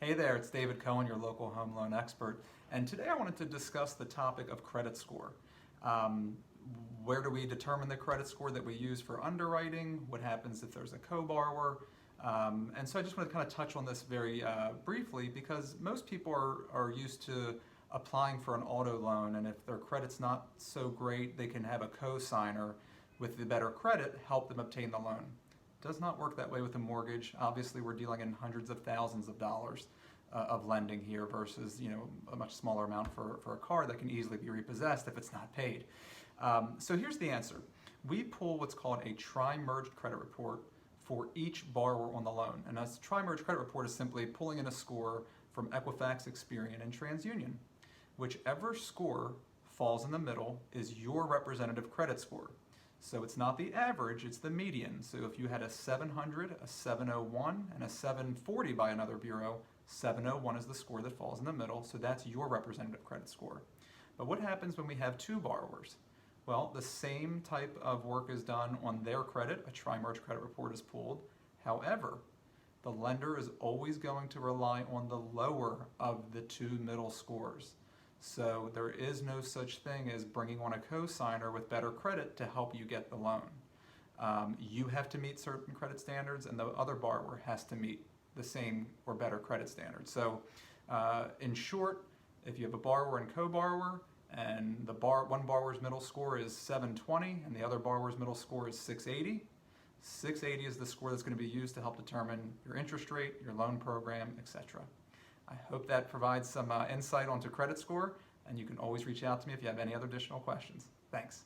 Hey there, it's David Cohen, your local home loan expert, and today I wanted to discuss the topic of credit score. Um, where do we determine the credit score that we use for underwriting? What happens if there's a co-borrower? And so I just want to kind of touch on this very briefly because most people are used to applying for an auto loan, and if their credit's not so great, they can have a co-signer with the better credit help them obtain the loan. Does not work that way with a mortgage. Obviously, we're dealing in hundreds of thousands of dollars of lending here versus a much smaller amount for a car that can easily be repossessed if it's not paid. So here's the answer. We pull what's called a tri-merged credit report for each borrower on the loan. And a tri-merged credit report is simply pulling in a score from Equifax, Experian, and TransUnion. Whichever score falls in the middle is your representative credit score. So it's not the average, it's the median. So if you had a 700, a 701, and a 740 by another bureau, 701 is the score that falls in the middle, so that's your representative credit score. But what happens when we have two borrowers? Well, the same type of work is done on their credit, a tri-merge credit report is pulled. However, the lender is always going to rely on the lower of the two middle scores. So there is no such thing as bringing on a co-signer with better credit to help you get the loan. You have to meet certain credit standards and the other borrower has to meet the same or better credit standards. So in short, if you have a borrower and co-borrower and one borrower's middle score is 720 and the other borrower's middle score is 680, 680 is the score that's going to be used to help determine your interest rate, your loan program, etc. I hope that provides some insight onto credit score, and you can always reach out to me if you have any other additional questions. Thanks.